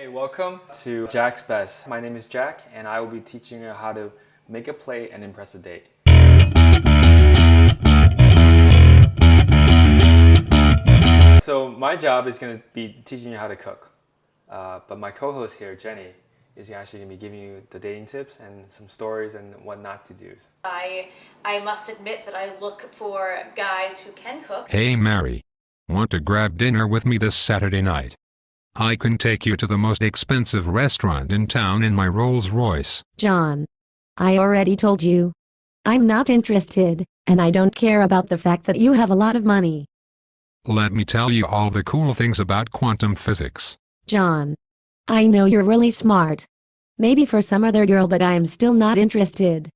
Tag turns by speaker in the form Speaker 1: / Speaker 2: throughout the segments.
Speaker 1: Hey, welcome to Jack's Best. My name is Jack, and I will be teaching you how to make a plate and impress a date. So my job is going to be teaching you how to cook. But my co-host here, Jenny, is actually going to be giving you the dating tips and some stories and what not to do.
Speaker 2: I must admit that I look for guys who can cook.
Speaker 3: Hey Mary. Want to grab dinner with me this Saturday night? I can take you to the most expensive restaurant in town in my Rolls Royce.
Speaker 4: John, I already told you. I'm not interested, and I don't care about the fact that you have a lot of money.
Speaker 3: Let me tell you all the cool things about quantum physics.
Speaker 4: John, I know you're really smart. Maybe for some other girl, but I'm still not interested.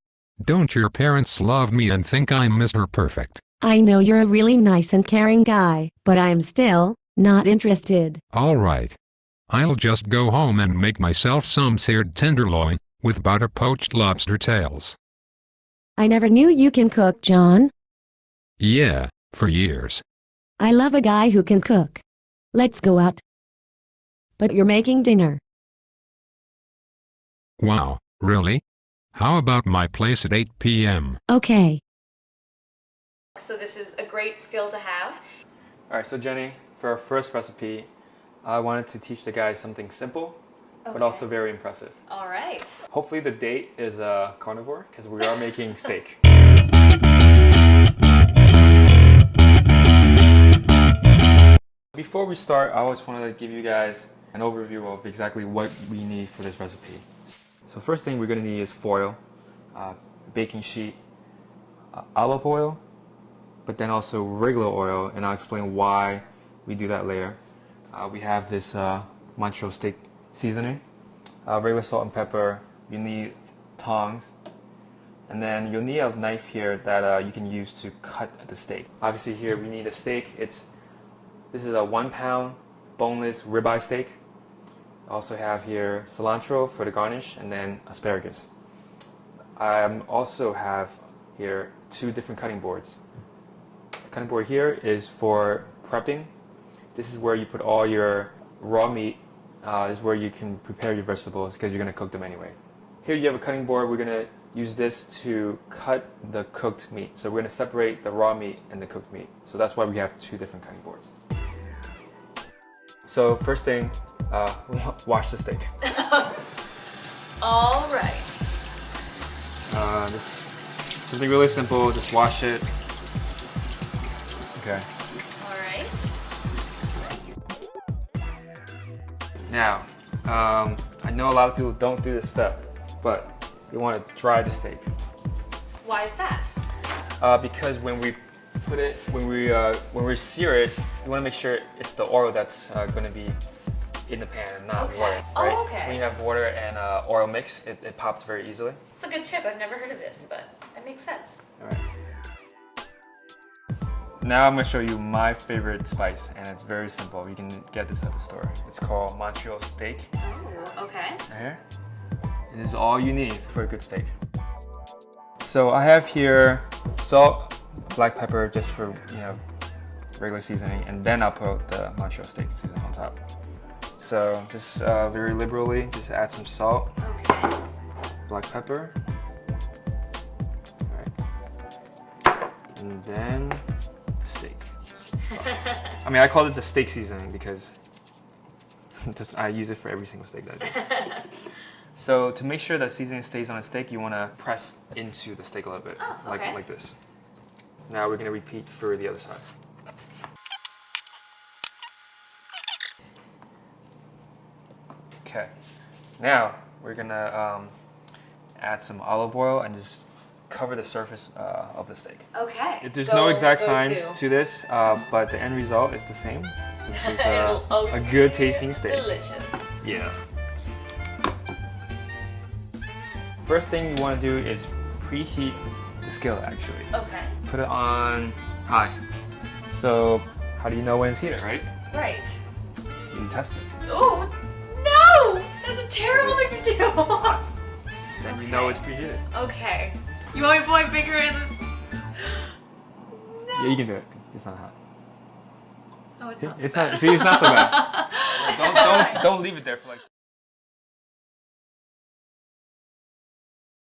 Speaker 3: Don't your parents love me and think I'm Mr. Perfect?
Speaker 4: I know you're a really nice and caring guy, but I'm still not interested.
Speaker 3: Alright. I'll just go home and make myself some seared tenderloin with butter poached lobster tails.
Speaker 4: I never knew you can cook, John.
Speaker 3: Yeah, for years.
Speaker 4: I love a guy who can cook. Let's go out. But you're making dinner.
Speaker 3: Wow, really? How about my place at 8 p.m.?
Speaker 4: Okay.
Speaker 2: So this is a great skill to have.
Speaker 1: Alright, so Jenny, for our first recipe, I wanted to teach the guys something simple, but
Speaker 2: Okay.
Speaker 1: also very impressive.
Speaker 2: All right.
Speaker 1: Hopefully the date is a carnivore, because we are making steak. Before we start, I always wanted to give you guys an overview of exactly what we need for this recipe. So first thing we're going to need is foil, baking sheet, olive oil, but then also regular oil, and I'll explain why we do that later. We have this Montreal steak seasoning, regular salt and pepper. You need tongs, and then you'll need a knife here that you can use to cut the steak. Obviously here we need a steak. This is a 1 pound boneless ribeye steak. I also have here cilantro for the garnish, and then asparagus. I also have here 2 different cutting boards. The cutting board here is for prepping. This is where you put all your raw meat. This is where you can prepare your vegetables because you're going to cook them anyway. Here you have a cutting board. We're going to use this to cut the cooked meat. So we're going to separate the raw meat and the cooked meat. So that's why we have 2 different cutting boards. So first thing, wash the steak.
Speaker 2: All right.
Speaker 1: Just something really simple. Just wash it. Okay.
Speaker 2: All right.
Speaker 1: Now, I know a lot of people don't do this step, but you want to dry the steak.
Speaker 2: Why is that?
Speaker 1: Because when we put it, when we sear it, you want to make sure it's the oil that's going to be in the pan and not
Speaker 2: Okay.
Speaker 1: water.
Speaker 2: Oh,
Speaker 1: Right?
Speaker 2: okay.
Speaker 1: When you have water and oil mix, it pops very easily.
Speaker 2: It's a good tip. I've never heard of this, but it makes sense.
Speaker 1: All right. Now I'm going to show you my favorite spice, and it's very simple. You can get this at the store. It's called Montreal steak.
Speaker 2: Ooh, okay.
Speaker 1: Right here. This is all you need for a good steak. So I have here salt, black pepper, just for regular seasoning, and then I'll put the Montreal steak seasoning on top. So just very liberally, just add some salt,
Speaker 2: Okay.
Speaker 1: black pepper, all right, and then steak. I mean, I call it the steak seasoning because I use it for every single steak that I do. So to make sure that seasoning stays on a steak, you want to press into the steak a little bit,
Speaker 2: Oh, okay.
Speaker 1: like this. Now we're going to repeat for the other side. Okay. Now we're going to add some olive oil and just cover the surface of the steak.
Speaker 2: Okay.
Speaker 1: There's no exact
Speaker 2: go
Speaker 1: science
Speaker 2: to.
Speaker 1: to this, but the end result is the same, which is
Speaker 2: It'll always
Speaker 1: a
Speaker 2: be
Speaker 1: good tasting steak.
Speaker 2: Delicious.
Speaker 1: Yeah. First thing you want to do is preheat the skillet actually.
Speaker 2: Okay.
Speaker 1: Put it on high. So how do you know when it's heated, right?
Speaker 2: Right.
Speaker 1: You test it.
Speaker 2: Ooh, no! That's a terrible thing to do.
Speaker 1: Then you know it's preheated.
Speaker 2: Okay. You want me to put my finger in? No.
Speaker 1: Yeah, you can do it. It's not hot.
Speaker 2: Oh, it's not so
Speaker 1: It's
Speaker 2: bad.
Speaker 1: not. See, it's not so bad. Don't leave it there for like.